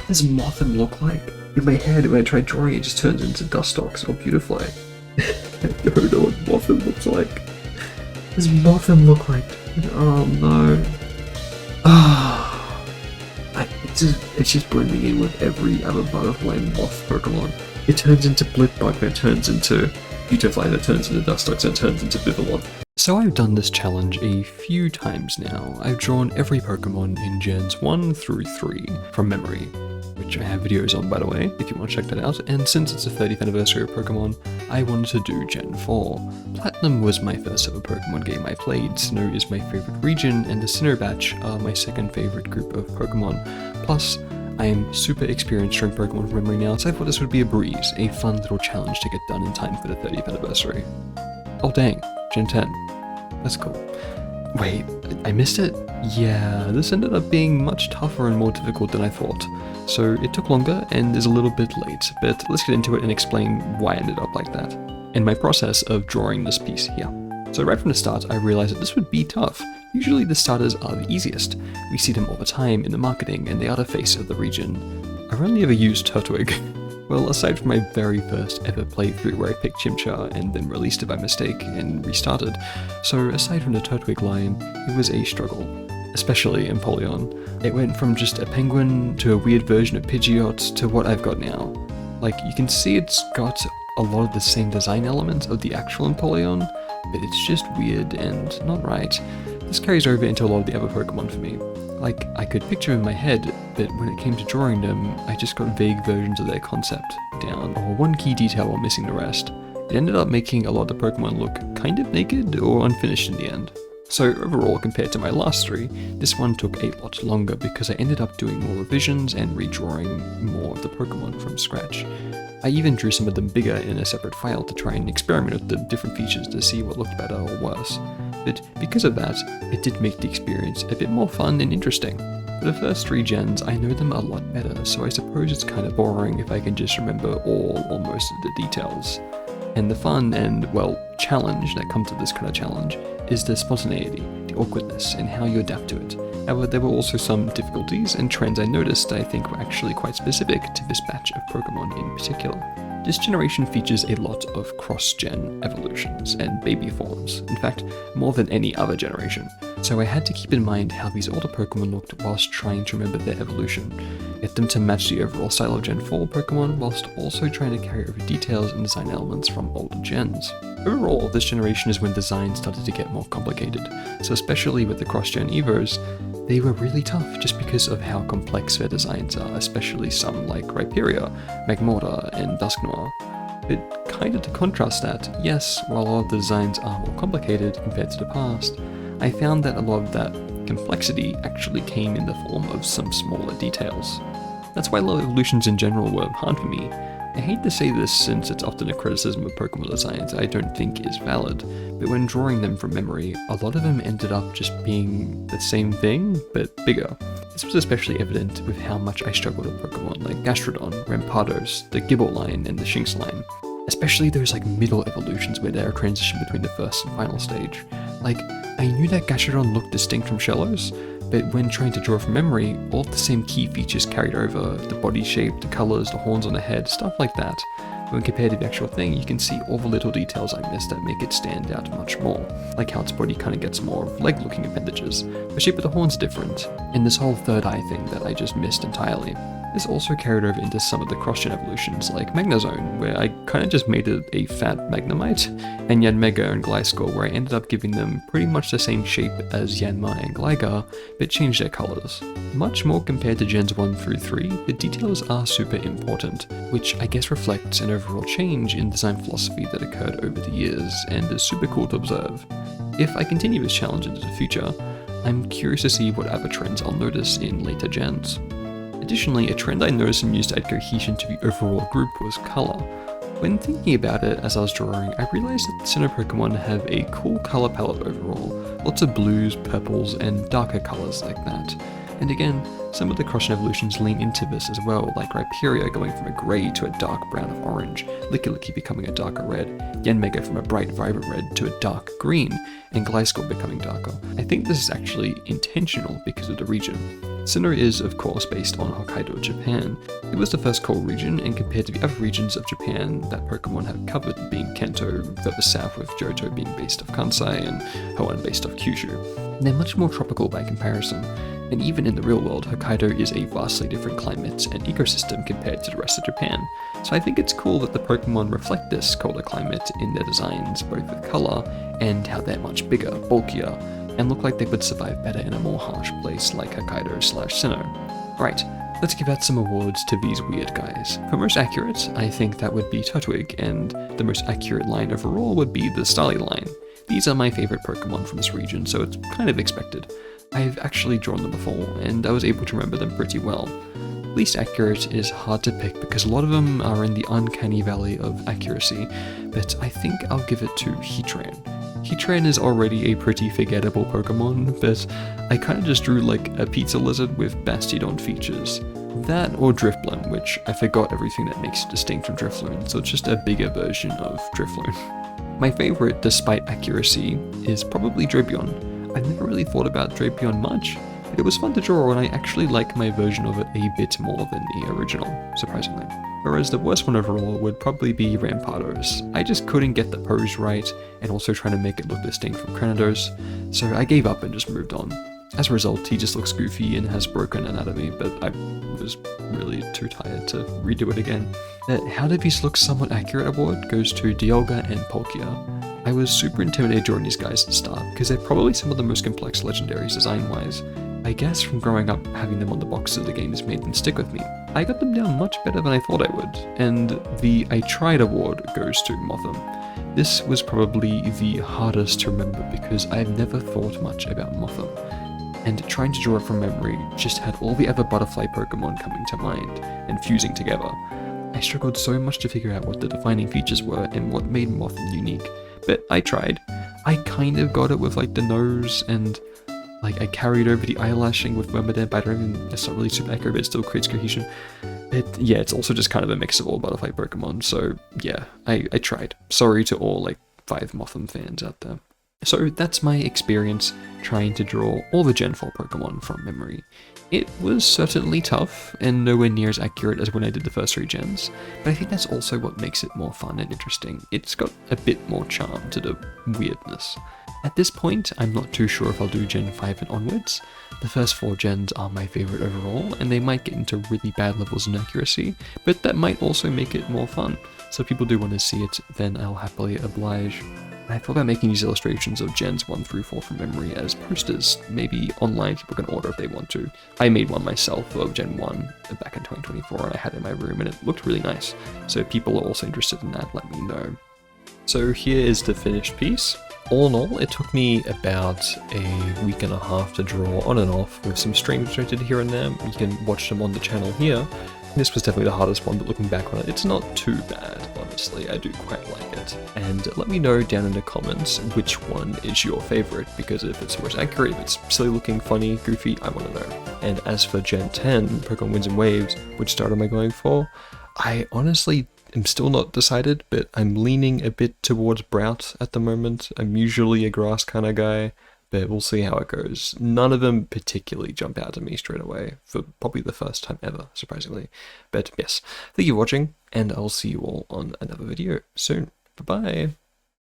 What does Mothim look like? In my head, when I try drawing, it just turns into Dustox or Beautifly. I don't know what Mothim looks like. What does Mothim look like? Oh no. It's just blending in with every other butterfly and moth Pokemon. It turns into Blipbug, then it turns into Beautifly, then it turns into Dustox, then it turns into Vivillon. So I've done this challenge a few times now. I've drawn every Pokemon in Gens 1 through 3 from memory, which I have videos on by the way, if you want to check that out, and since it's the 30th anniversary of Pokemon, I wanted to do Gen 4. Platinum was my first ever Pokemon game I played, Sinnoh is my favourite region, and the Sinnoh batch are my second favourite group of Pokemon. Plus, I am super experienced drawing Pokemon from memory now, so I thought this would be a breeze, a fun little challenge to get done in time for the 30th anniversary. Oh dang, Gen 10. That's cool. Wait, I missed it? Yeah, this ended up being much tougher and more difficult than I thought. So it took longer and is a little bit late, but let's get into it and explain why I ended up like that, and my process of drawing this piece here. So right from the start, I realized that this would be tough. Usually the starters are the easiest. We see them all the time in the marketing and they are the face of the region. I've only ever used Turtwig. Well, aside from my very first ever playthrough where I picked Chimchar and then released it by mistake and restarted, so aside from the Turtwig line, it was a struggle. Especially Empoleon. It went from just a penguin to a weird version of Pidgeot to what I've got now. Like, you can see it's got a lot of the same design elements of the actual Empoleon, but it's just weird and not right. This carries over into a lot of the other Pokemon for me. Like, I could picture in my head, but when it came to drawing them, I just got vague versions of their concept down, or one key detail while missing the rest. It ended up making a lot of the Pokemon look kind of naked or unfinished in the end. So overall, compared to my last three, this one took a lot longer because I ended up doing more revisions and redrawing more of the Pokemon from scratch. I even drew some of them bigger in a separate file to try and experiment with the different features to see what looked better or worse. But because of that, it did make the experience a bit more fun and interesting. For the first 3 gens, I know them a lot better, so I suppose it's kind of boring if I can just remember all or most of the details. And the fun and, well, challenge that comes with this kind of challenge is the spontaneity, the awkwardness, and how you adapt to it. However, there were also some difficulties and trends I noticed that I think were actually quite specific to this batch of Pokemon in particular. This generation features a lot of cross-gen evolutions and baby forms, in fact, more than any other generation, so I had to keep in mind how these older Pokemon looked whilst trying to remember their evolution, get them to match the overall style of Gen 4 Pokemon whilst also trying to carry over details and design elements from older gens. Overall, this generation is when design started to get more complicated, so especially with the cross-gen Evos, they were really tough just because of how complex their designs are, especially some like Rhyperior, Magmortar, and Dusknoir. But kinda to contrast that, yes, while a lot of the designs are more complicated compared to the past, I found that a lot of that complexity actually came in the form of some smaller details. That's why a lot of evolutions in general were hard for me. I hate to say this since it's often a criticism of Pokemon designs I don't think is valid, but when drawing them from memory, a lot of them ended up just being the same thing, but bigger. This was especially evident with how much I struggled with Pokemon like Gastrodon, Rampardos, the Gible line, and the Shinx line. Especially those like middle evolutions where they're a transition between the first and final stage. Like, I knew that Gastrodon looked distinct from Shellos, but when trying to draw from memory, all of the same key features carried over, the body shape, the colours, the horns on the head, stuff like that. But when compared to the actual thing, you can see all the little details I missed that make it stand out much more, like how its body kind of gets more of leg-looking appendages, the shape of the horn's different, and this whole third eye thing that I just missed entirely. This also carried over into some of the cross-gen evolutions like Magnezone, where I kind of just made it a fat Magnemite, and Yanmega and Gliscor, where I ended up giving them pretty much the same shape as Yanma and Gligar, but changed their colours. Much more compared to Gens 1 through 3, the details are super important, which I guess reflects an overall change in design philosophy that occurred over the years, and is super cool to observe. If I continue this challenge into the future, I'm curious to see what other trends I'll notice in later gens. Additionally, a trend I noticed and used to add cohesion to the overall group was colour. When thinking about it as I was drawing, I realised that the Sinnoh Pokemon have a cool colour palette overall, lots of blues, purples, and darker colours like that. And again, some of the cross evolutions lean into this as well, like Rhyperia going from a grey to a dark brown of orange, Lickilicky becoming a darker red, Yanmega from a bright vibrant red to a dark green, and Gliscor becoming darker. I think this is actually intentional because of the region. Sinnoh is, of course, based on Hokkaido, Japan. It was the first cold region, and compared to the other regions of Japan that Pokemon have covered, being Kanto, further south with Johto being based off Kansai, and Hoenn based off Kyushu, they're much more tropical by comparison. And even in the real world, Hokkaido is a vastly different climate and ecosystem compared to the rest of Japan. So I think it's cool that the Pokemon reflect this colder climate in their designs, both with colour and how they're much bigger, bulkier, and look like they would survive better in a more harsh place like Hokkaido/Sinnoh. Right, let's give out some awards to these weird guys. For most accurate, I think that would be Turtwig, and the most accurate line overall would be the Starly line. These are my favourite Pokemon from this region, so it's kind of expected. I've actually drawn them before, and I was able to remember them pretty well. Least accurate is hard to pick because a lot of them are in the uncanny valley of accuracy, but I think I'll give it to Heatran. Heatran is already a pretty forgettable Pokemon, but I kinda just drew like a pizza lizard with Bastiodon features. That or Drifblim, which I forgot everything that makes it distinct from Drifloon, so it's just a bigger version of Drifloon. My favourite, despite accuracy, is probably Drapion. I've never really thought about Drapion much, but it was fun to draw and I actually like my version of it a bit more than the original, surprisingly. Whereas the worst one overall would probably be Rampardos. I just couldn't get the pose right, and also trying to make it look distinct from Cranidos, so I gave up and just moved on. As a result, he just looks goofy and has broken anatomy, but I was really too tired to redo it again. The How Do These Look Somewhat Accurate award goes to Dialga and Palkia. I was super intimidated drawing these guys at the start, because they're probably some of the most complex legendaries design-wise. I guess from growing up, having them on the box of the game has made them stick with me. I got them down much better than I thought I would, and the I Tried award goes to Mothim. This was probably the hardest to remember because I've never thought much about Mothim, and trying to draw it from memory just had all the other butterfly Pokemon coming to mind and fusing together. I struggled so much to figure out what the defining features were and what made Mothim unique. But I tried. I kind of got it with like the nose, and like I carried over the eyelashing with Wormadam, but that's not really super accurate, but it still creates cohesion. But yeah, it's also just kind of a mix of all butterfly Pokemon, so yeah, I tried. Sorry to all like 5 Mothim fans out there. So that's my experience trying to draw all the Gen 4 Pokemon from memory. It was certainly tough, and nowhere near as accurate as when I did the first 3 gens, but I think that's also what makes it more fun and interesting. It's got a bit more charm to the weirdness. At this point, I'm not too sure if I'll do Gen 5 and onwards. The first 4 gens are my favourite overall, and they might get into really bad levels of accuracy, but that might also make it more fun. So if people do want to see it, then I'll happily oblige. I thought about making these illustrations of gens 1 through 4 from memory as posters, maybe online people can order if they want to. I made one myself of Gen 1 back in 2024 and I had it in my room and it looked really nice. So if people are also interested in that, let me know. So here is the finished piece. All in all, it took me about a week and a half to draw on and off with some streams I did here and there. You can watch them on the channel here. This was definitely the hardest one, but looking back on it, it's not too bad, honestly. I do quite like it. And let me know down in the comments which one is your favorite, because if it's the most accurate, if it's silly looking, funny, goofy, I want to know. And as for Gen 10, Pokemon Winds and Waves, which start am I going for? I honestly am still not decided, but I'm leaning a bit towards Brout at the moment. I'm usually a grass kind of guy, but we'll see how it goes. None of them particularly jump out to me straight away, for probably the first time ever, surprisingly. But yes, thank you for watching, and I'll see you all on another video soon. Bye-bye!